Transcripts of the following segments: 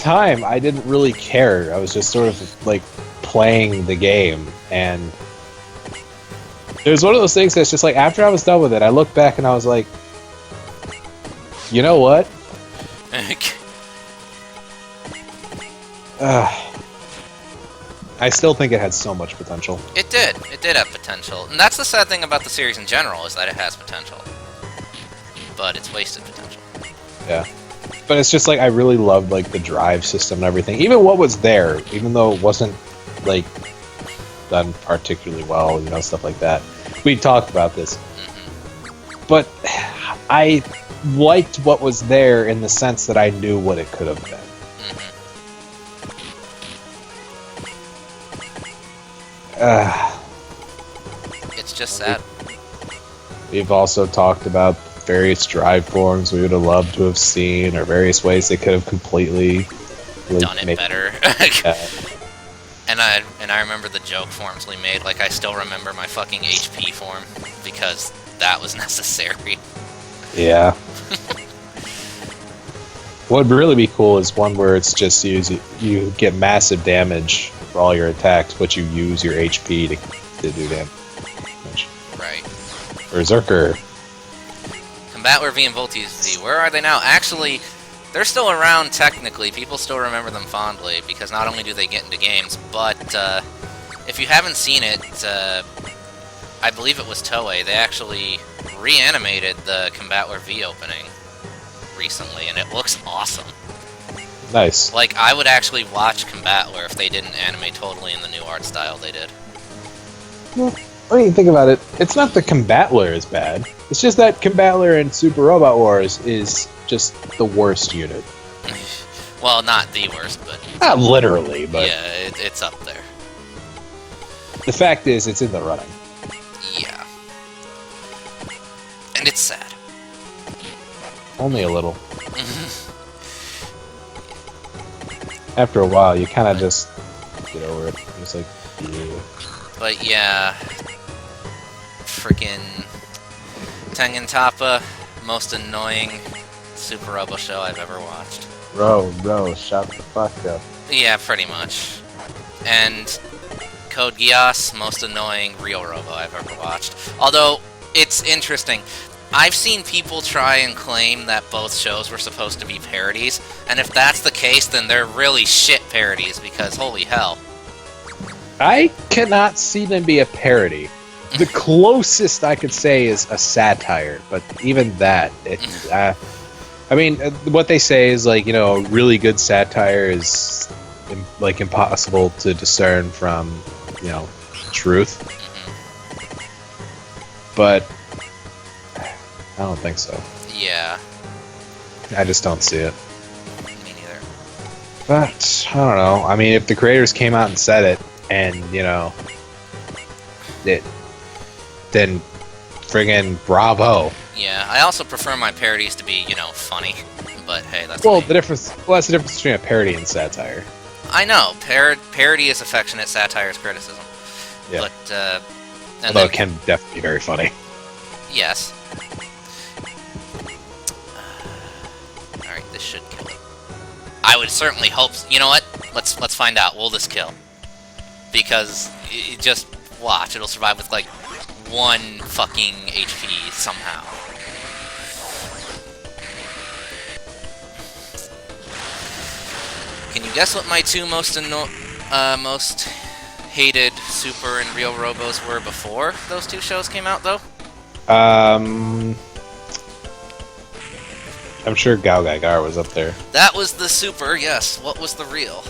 time, I didn't really care. I was just sort of like playing the game, and it was one of those things that's just like after I was done with it, I looked back and I was like, you know what? I still think it had so much potential. It did. It did have potential. And that's the sad thing about the series in general, is that it has potential. But it's wasted potential. Yeah. But it's just like, I really loved like the drive system and everything. Even what was there, even though it wasn't like done particularly well, you know, stuff like that. We talked about this. Mm-hmm. But I liked what was there in the sense that I knew what it could have been. It's just sad. We've also talked about various drive forms we would have loved to have seen, or various ways they could have completely done it better. And I remember the joke forms we made. Like, I still remember my fucking HP form because that was necessary. Yeah. What would really be cool is one where it's just you get massive damage for all your attacks, but you use your HP to do damage. Right. Berserker. Combattler V and Voltes Z. Where are they now? Actually, they're still around technically. People still remember them fondly because not only do they get into games, but if you haven't seen it, I believe it was Toei. They actually reanimated the Combattler V opening recently, and it looks awesome. Nice. Like, I would actually watch Combattler if they didn't animate totally in the new art style they did. Well, when you think about it, it's not the Combattler is bad. It's just that Combattler in Super Robot Wars is just the worst unit. Well, not the worst, but... Not literally, but... Yeah, it's up there. The fact is, it's in the running. Yeah. And it's sad. Only a little. After a while, you kind of just get over it. It's like, yeah. But yeah, freaking Tengen Toppa, most annoying Super Robo show I've ever watched. Bro, shut the fuck up. Yeah, pretty much. And Code Geass, most annoying Real Robo I've ever watched. Although, it's interesting. I've seen people try and claim that both shows were supposed to be parodies, and if that's the case, then they're really shit parodies, because holy hell. I cannot see them be a parody. The closest I could say is a satire, but even that, I mean, what they say is like, you know, really good satire is like impossible to discern from, you know, truth. But I don't think so. Yeah. I just don't see it. Me neither. But, I don't know. I mean, if the creators came out and said it, and, you know, then friggin' bravo. Yeah, I also prefer my parodies to be, you know, funny. But hey, that's Well, that's the difference between a parody and satire. I know. Parody is affectionate, satire is criticism. Yeah. But, although it can definitely be very funny. Yes. Alright, this should kill it. I would certainly hope... You know what? Let's find out. Will this kill? Because, just watch. It'll survive with, like, 1 fucking HP somehow. Can you guess what my two most hated Super and Real Robos were before those two shows came out, though? I'm sure Gao Gaigar was up there. That was the Super, yes. What was the Real?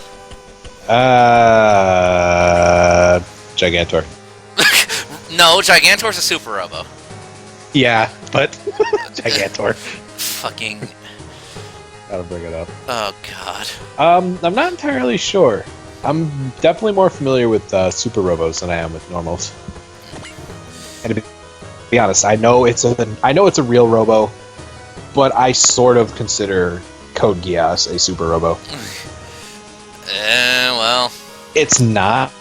Gigantor. No, Gigantor's a Super Robo. Yeah, but Gigantor. Fucking... Gotta bring it up. Oh, God. I'm not entirely sure. I'm definitely more familiar with Super Robos than I am with normals. And to be honest, I know it's a real Robo, but I sort of consider Code Geass a Super Robo. Well... It's not,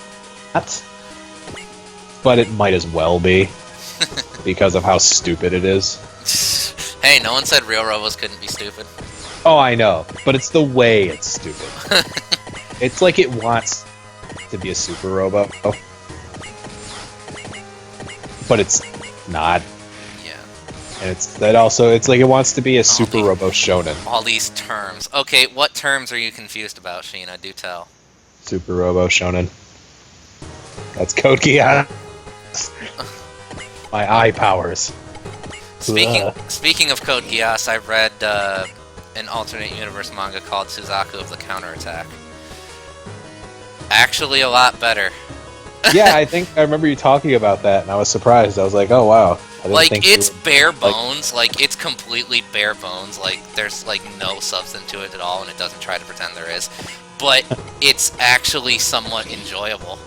but it might as well be, because of how stupid it is. Hey, no one said Real Robos couldn't be stupid. Oh, I know, but it's the way it's stupid. It's like it wants to be a super robo, but it's not. Yeah. And it's like it wants to be a super robo shonen. All these terms. Okay, what terms are you confused about, Sheena? Do tell. Super robo shonen. That's Code Geass. My eye powers. Speaking of Code Geass, I read an alternate universe manga called Suzaku of the Counterattack. Actually, a lot better. Yeah, I think I remember you talking about that, and I was surprised. I was like, "Oh wow!" Like it's bare bones. Like it's completely bare bones. Like there's like no substance to it at all, and it doesn't try to pretend there is. But it's actually somewhat enjoyable.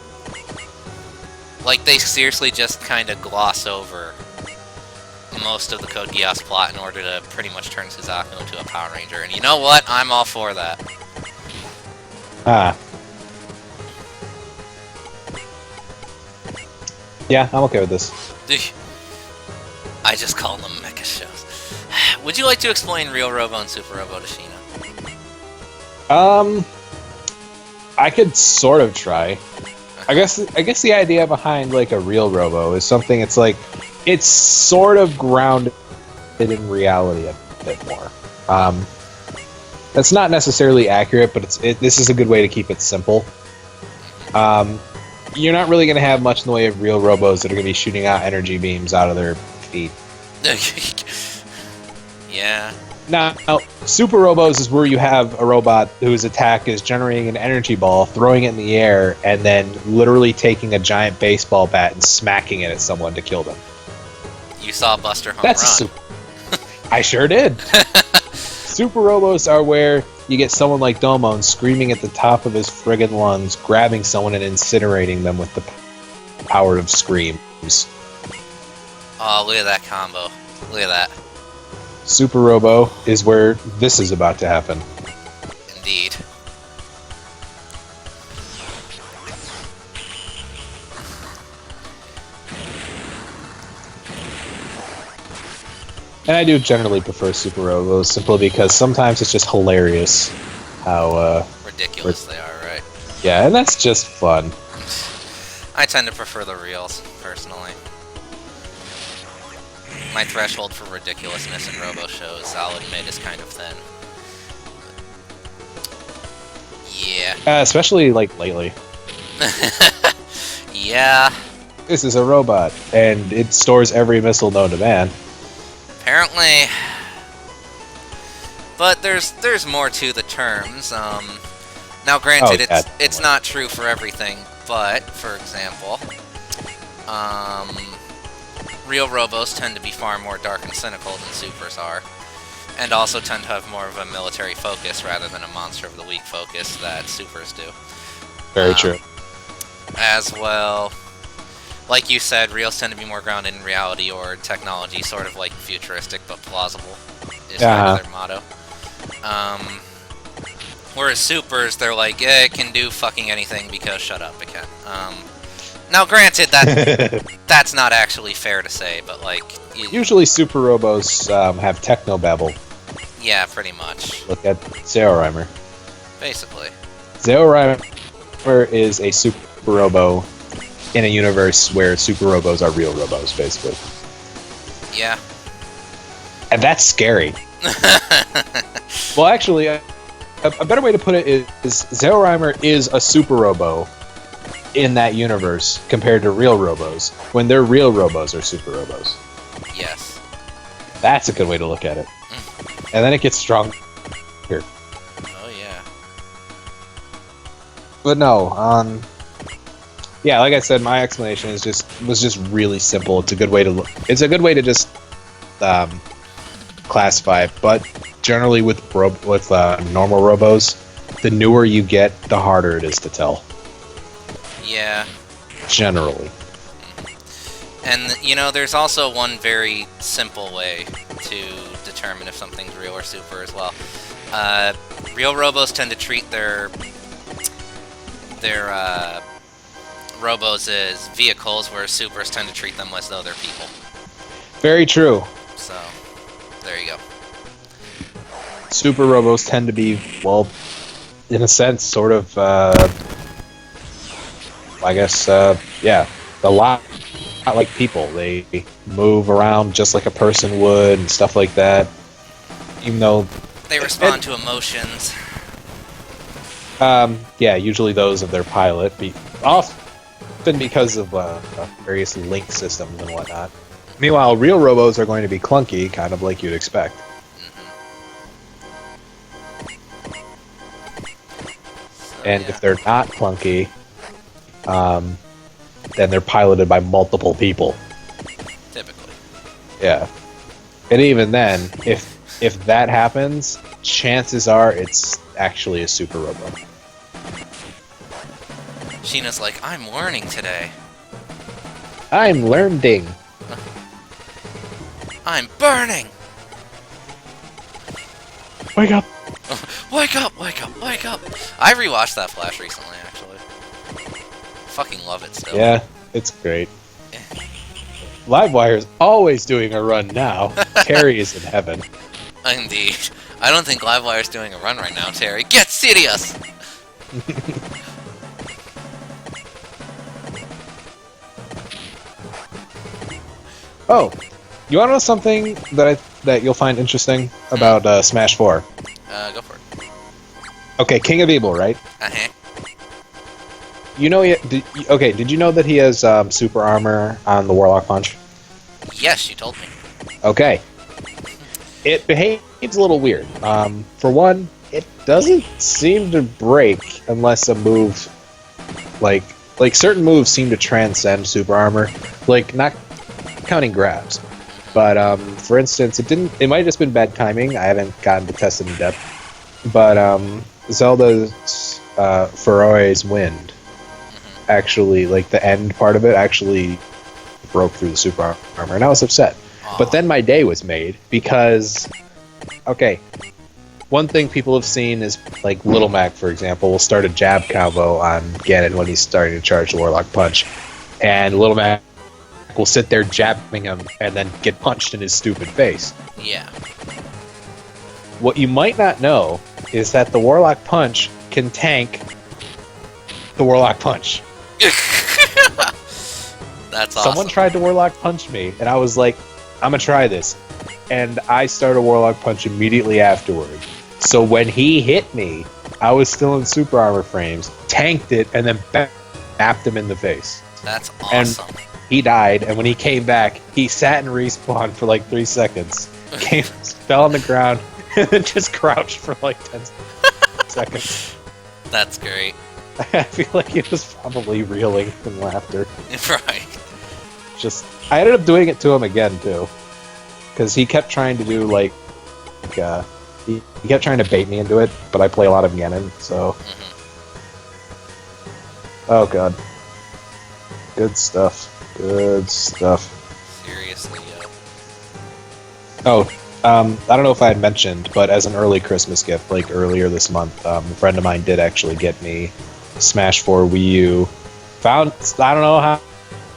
Like they seriously just kind of gloss over most of the Code Geass plot in order to pretty much turn Suzaku into a Power Ranger, and you know what? I'm all for that. Ah. Yeah, I'm okay with this. I just call them mecha shows. Would you like to explain Real Robo and Super Robo to Sheena? I could sort of try. I guess the idea behind like a Real Robo is something. It's like it's sort of grounded in reality a bit more. That's not necessarily accurate, but this is a good way to keep it simple. You're not really going to have much in the way of real robos that are going to be shooting out energy beams out of their feet. Yeah. Now, Super Robos is where you have a robot whose attack is generating an energy ball, throwing it in the air, and then literally taking a giant baseball bat and smacking it at someone to kill them. You saw Buster Home Run. I sure did. Super Robos are where you get someone like Domon screaming at the top of his friggin' lungs, grabbing someone and incinerating them with the power of screams. Oh, look at that combo. Look at that. Super Robo is where this is about to happen. Indeed. And I do generally prefer Super Robos simply because sometimes it's just hilarious how ridiculous they are, right? Yeah, and that's just fun. I tend to prefer the reels, personally. My threshold for ridiculousness in robo shows, I'll admit, is kind of thin. Yeah. Especially like lately. Yeah. This is a robot, and it stores every missile known to man. Apparently. But there's more to the terms. Now, granted, it's not true for everything, but, for example, real robos tend to be far more dark and cynical than supers are, and also tend to have more of a military focus rather than a monster of the week focus that supers do. Very true. As well, like you said, reals tend to be more grounded in reality or technology, sort of like futuristic but plausible, is kind of their motto. Whereas supers, they're like, yeah, it can do fucking anything because shut up, it can. Now, granted, that's not actually fair to say, but like... Usually super robos have technobabble. Yeah, pretty much. Look at Zeorhymer. Basically. Zeorhymer is a super robo in a universe where super robos are real robos, basically. Yeah. And that's scary. Well, actually, a better way to put it is Zeorhymer is a super robo in that universe compared to real robos, when their real robos are super robos. Yes. That's a good way to look at it. And then it gets stronger. Oh, yeah. But no, yeah, like I said, my explanation was just really simple. It's a good way to just classify it. But generally, with normal robos, the newer you get, the harder it is to tell. Yeah. Generally. And, you know, there's also one very simple way to determine if something's real or super as well. Real robos tend to treat their robos as vehicles, whereas supers tend to treat them as though they're people. Very true. So, there you go. Super Robos tend to be, well, in a sense, sort of, I guess, yeah, a lot like people. They move around just like a person would and stuff like that. Even though They respond to emotions. yeah, usually those of their pilot, often because of various link systems and whatnot. Meanwhile, real robos are going to be clunky, kind of like you'd expect. And if they're not clunky, then they're piloted by multiple people. Typically. Yeah. And even then, if that happens, chances are it's actually a super robo. Sheena's like, I'm learning today. I'm learning. I'm burning! Wake up! Wake up, wake up, wake up! I rewatched that Flash recently, actually. Fucking love it still. Yeah, it's great. Livewire's always doing a run now. Terry is in heaven. Indeed. I don't think Livewire's doing a run right now, Terry. Get serious! Oh, you want to know something that you'll find interesting about Smash 4? Go for it. Okay, King of Evil, right? Uh-huh. You know, did you know that he has super armor on the Warlock Punch? Yes, you told me. Okay. It behaves a little weird. For one, it doesn't seem to break unless a move, like certain moves seem to transcend super armor, like not counting grabs. But for instance, it might have just been bad timing. I haven't gotten to test it in depth. But Zelda's Faroe's Wind actually, like the end part of it, actually broke through the super armor, and I was upset. Aww. But then my day was made because, okay, one thing people have seen is like Little Mac, for example, will start a jab combo on Ganon when he's starting to charge the Warlock Punch, and Little Mac will sit there jabbing him and then get punched in his stupid face. Yeah. What you might not know is that the Warlock Punch can tank the Warlock Punch. That's awesome. Someone tried to Warlock Punch me, and I was like, I'm gonna try this. And I started a Warlock Punch immediately afterward. So when he hit me, I was still in super armor frames, tanked it, and then bapped him in the face. That's awesome. And he died, and when he came back, he sat and respawned for like 3 seconds. Fell on the ground, and then just crouched for like 10 seconds. That's great. I feel like he was probably reeling from laughter. Right. I ended up doing it to him again, too. Because he kept trying to do, like he kept trying to bait me into it, but I play a lot of Ganon, so... Oh, God. Good stuff. Good stuff. Seriously, yo. Oh, I don't know if I had mentioned, but as an early Christmas gift, like earlier this month, a friend of mine did actually get me Smash 4 Wii U. I don't know how.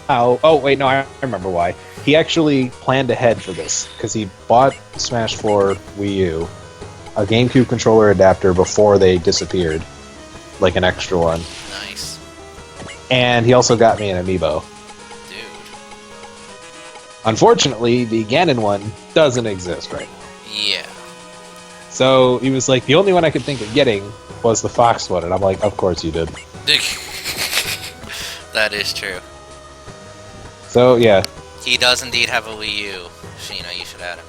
Oh, wait, no, I remember why. He actually planned ahead for this, because he bought Smash 4 Wii U, a GameCube controller adapter before they disappeared, like an extra one. Nice. And he also got me an amiibo. Dude. Unfortunately, the Ganon one doesn't exist right now. Yeah. So he was like, the only one I could think of getting was the Fox one, and I'm like, of course you did. That is true. So, yeah. He does indeed have a Wii U. Sheena, you should add him.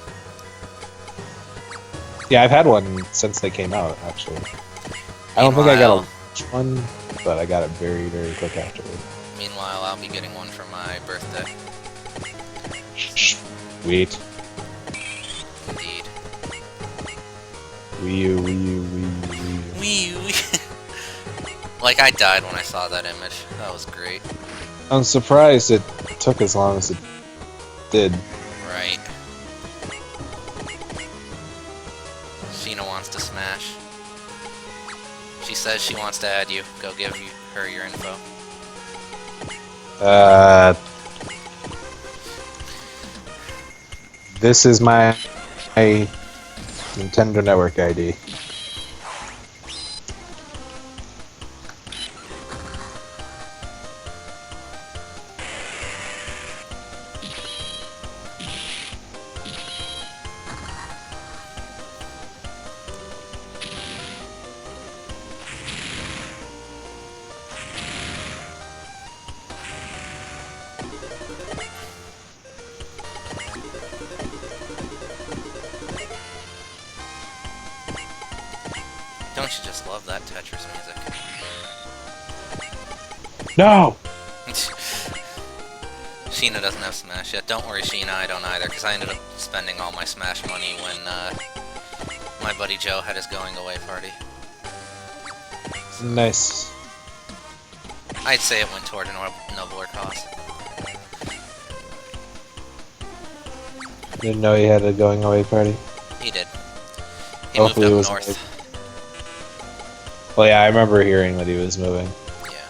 Yeah, I've had one since they came out, actually. I don't think I got a launch one, but I got it very, very quick afterward. Meanwhile, I'll be getting one for my birthday. Sweet. Indeed. Wii U, Wii U, Wii U, Wii U. Wii U. Like, I died when I saw that image. That was great. I'm surprised it took as long as it did. Right. Sheena wants to smash. She says she wants to add you. Go give her your info. This is my Nintendo Network ID. Don't you just love that Tetris music? No! Sheena doesn't have Smash yet. Don't worry, Sheena, I don't either, because I ended up spending all my Smash money when my buddy Joe had his going away party. Nice. I'd say it went toward a nobler cause. Didn't know he had a going away party. He did. He moved Hopefully it up was north. like... Well, yeah, I remember hearing that he was moving. Yeah.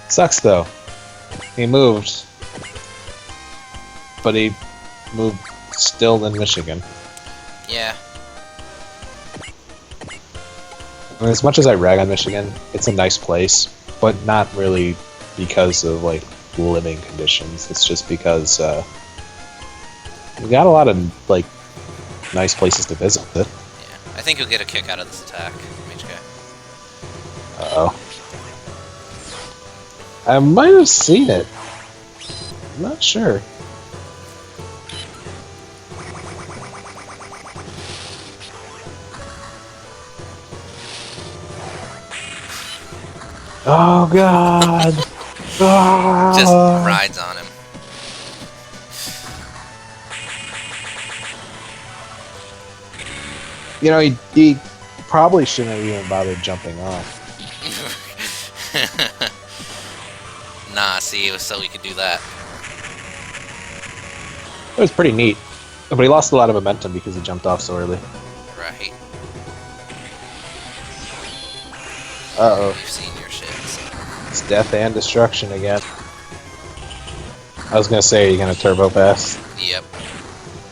Sucks though. He moved, but he moved still in Michigan. Yeah. I mean, as much as I rag on Michigan, it's a nice place, but not really because of like living conditions. It's just because we got a lot of like nice places to visit. Yeah. I think you'll get a kick out of this attack from HK. Uh-oh. I might have seen it. I'm not sure. Oh god! Just Ah. rides on him. You know, he probably shouldn't have even bothered jumping off. Nah, see, it was so we could do that. It was pretty neat. But he lost a lot of momentum because he jumped off so early. Right. Uh-oh. You've seen your shit, so. It's death and destruction again. I was gonna say, are you gonna turbo pass? Yep.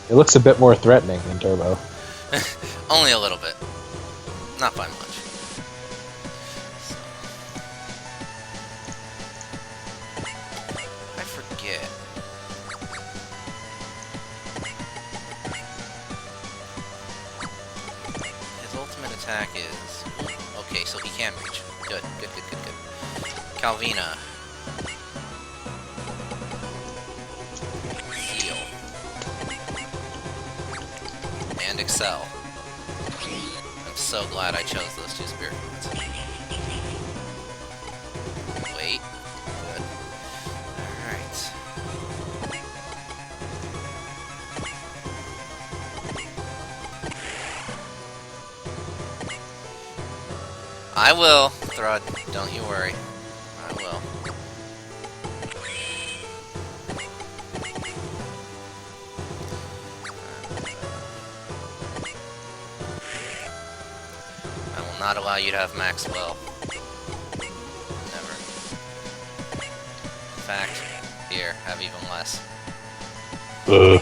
It looks a bit more threatening than turbo. Only a little bit. Not by much. I forget. His ultimate attack is... Okay, so he can reach. Good, good, good, good, good. Calvina. Heal. And Excel. I'm so glad I chose those two spirit points. Wait. Good. Alright. I will, Thrud. Don't you worry. I will. I will not allow you to have Maxwell. Never. In fact, here, have even less. Here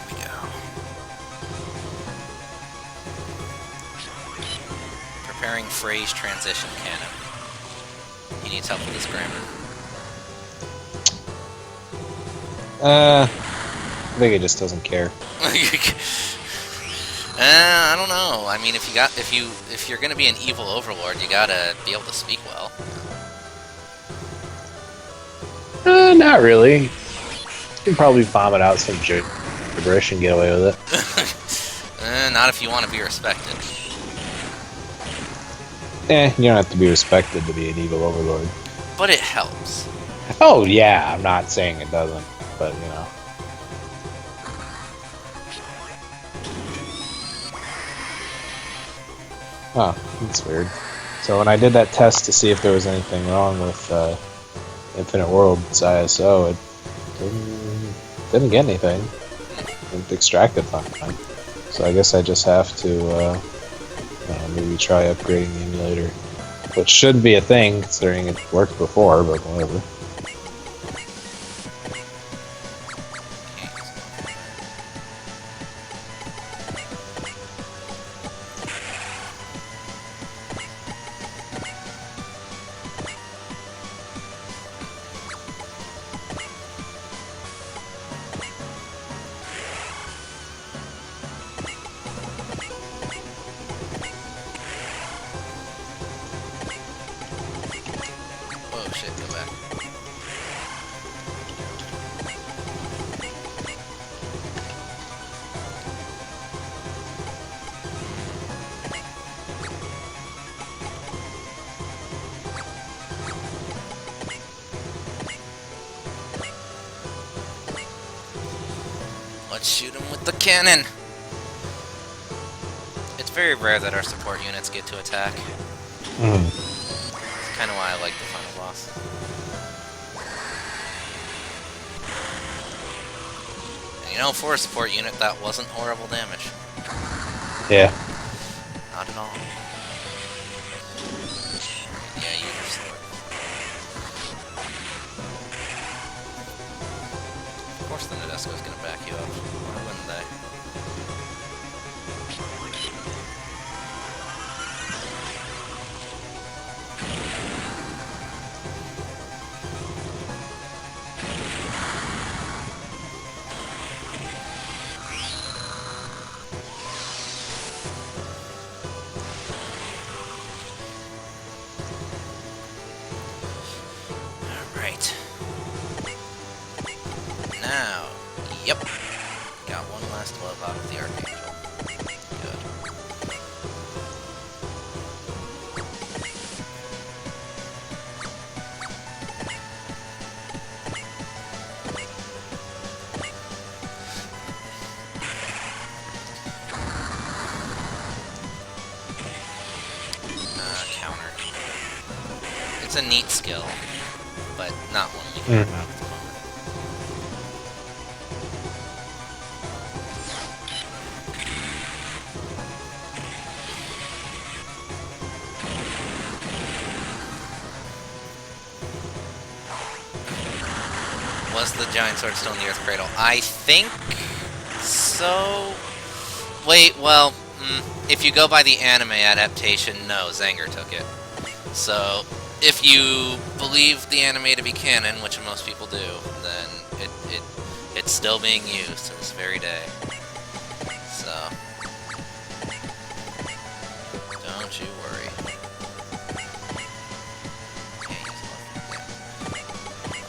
we go. Preparing phrase transition cannon. He needs help with his grammar. I think he just doesn't care. I don't know. I mean, if you're gonna be an evil overlord, you gotta be able to speak well. Not really. You can probably vomit out some gibberish and get away with it. Not if you want to be respected. You don't have to be respected to be an evil overlord. But it helps. Oh yeah, I'm not saying it doesn't, but you know. Huh, that's weird. So when I did that test to see if there was anything wrong with Infinite World's ISO, it didn't get anything. It extracted fine. So I guess I just have to maybe try upgrading the emulator. Which should be a thing, considering it worked before, but whatever. Oh shit, go back. Let's shoot him with the cannon! It's very rare that our support units get to attack. That's kind of why I like the final boss. And you know, for a support unit, that wasn't horrible damage. Yeah. Not at all. Yeah, use your sword. Of course the Nadesco's gonna back you up. Why wouldn't they? Alright. Now, yep. Got one last love out of the Archangel. Good. Counter. It's a neat skill, but not one we can have at the moment. Was the giant sword still in the Earth Cradle? I think so. Wait, well, if you go by the anime adaptation, no, Zanger took it. So, if you believe the anime to be canon, which most people do, then it's still being used to this very day. So, don't you worry. Can't use left. Yeah.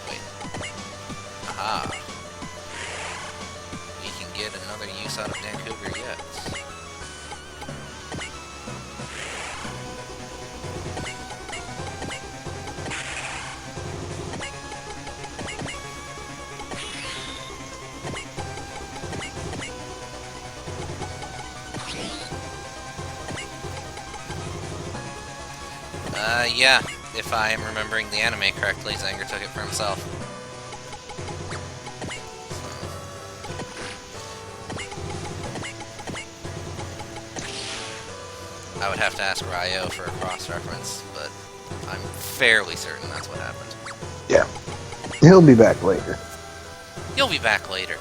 Wait. Aha. We can get another use out of Dan Cougar yet. Yeah, if I am remembering the anime correctly, Zanger took it for himself. I would have to ask Ryo for a cross-reference, but I'm fairly certain that's what happened. Yeah. He'll be back later. You'll be back later.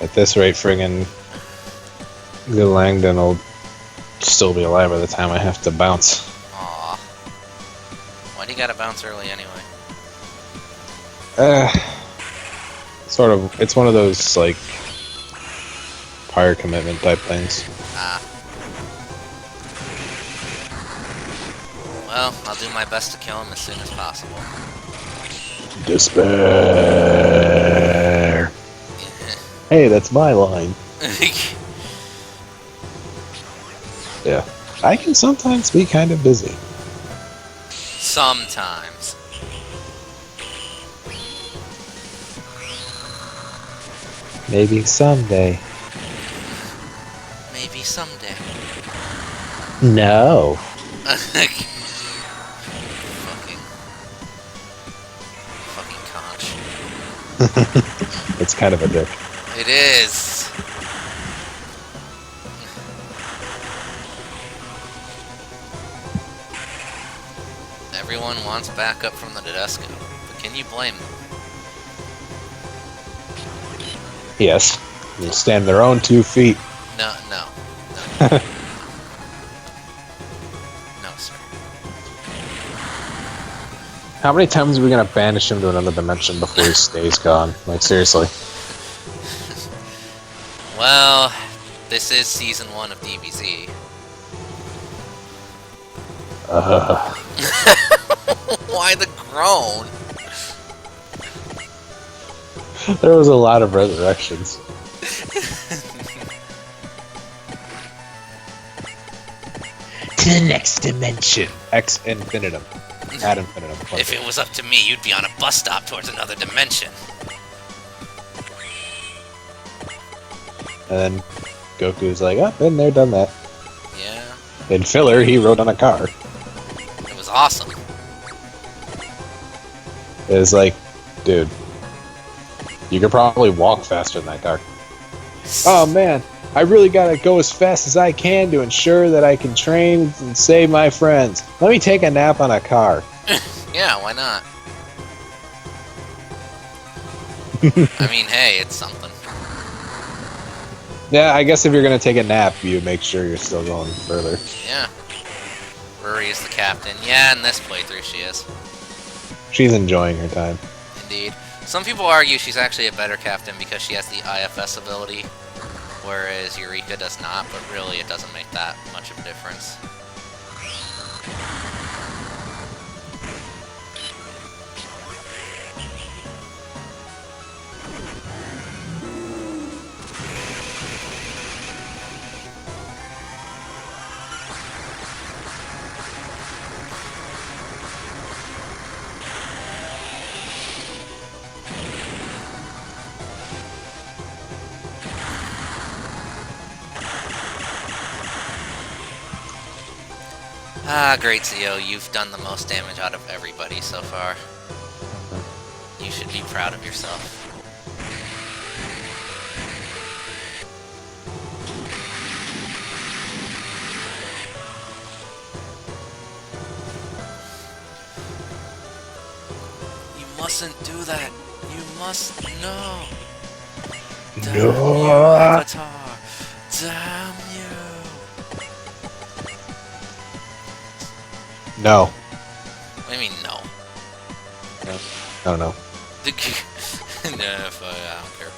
At this rate, friggin' Good Langdon will still be alive by the time I have to bounce. Aw. Why do you gotta bounce early anyway? Sort of. It's one of those, like, prior commitment type things. Ah. Well, I'll do my best to kill him as soon as possible. Despair. Hey, that's my line. Yeah. I can sometimes be kind of busy. Sometimes. Maybe someday. Maybe someday. No. Fucking conch. It's kind of a dick. It is. Everyone wants backup from the Tedesco, but can you blame them? Yes. They'll stand their own 2 feet. No. No, sir. How many times are we gonna banish him to another dimension before he stays gone? Like, seriously. Well, this is season 1 of DBZ. Why the groan? There was a lot of resurrections. To the next dimension. Ex infinitum. Ad infinitum. If it was up to me, you'd be on a bus stop towards another dimension. And then Goku's like, oh, been there, done that. Yeah. In filler, he rode on a car. It was awesome. It was like, dude, you could probably walk faster than that car. Oh man, I really gotta go as fast as I can to ensure that I can train and save my friends. Let me take a nap on a car. Yeah, why not? I mean, hey, it's something. Yeah, I guess if you're gonna take a nap, you make sure you're still going further. Yeah. Rory is the captain. Yeah, in this playthrough she is. She's enjoying her time. Indeed. Some people argue she's actually a better captain because she has the IFS ability, whereas Eureka does not, but really it doesn't make that much of a difference. Ah, great Zio, you've done the most damage out of everybody so far. You should be proud of yourself. You mustn't do that. You must know. Damn No. you, Avatar. Damn you. No. What do you mean, no? No. I don't know. No, fuck, I don't care.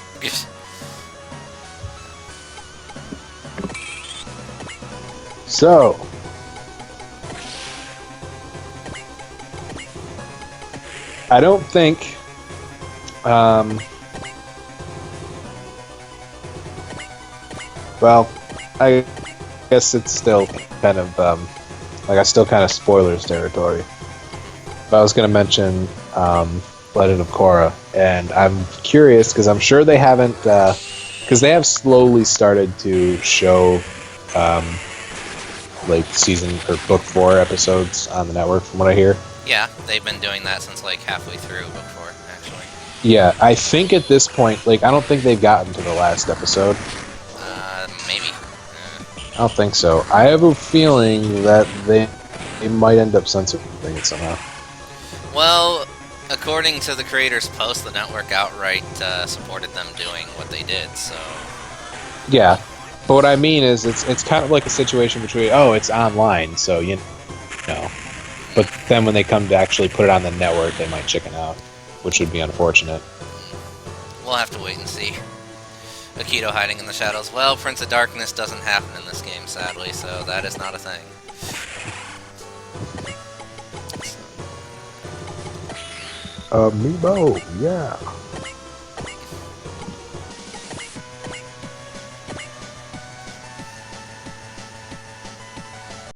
So, I don't think, well, I guess it's still kind of, like, I still kind of spoilers territory. But I was going to mention, Legend of Korra, and I'm curious, because I'm sure they haven't, because they have slowly started to show, like, season, or book 4 episodes on the network, from what I hear. Yeah, they've been doing that since, like, halfway through Book 4, actually. Yeah, I think at this point, like, I don't think they've gotten to the last episode. Maybe. I don't think so. I have a feeling that they might end up censoring it somehow. Well, according to the creators' post, the network outright supported them doing what they did, so... Yeah, but what I mean is, it's kind of like a situation between, oh, it's online, so, you know. But then when they come to actually put it on the network, they might chicken out, which would be unfortunate. We'll have to wait and see. Akito hiding in the shadows. Well, Prince of Darkness doesn't happen in this game, sadly, so that is not a thing. Amiibo, yeah.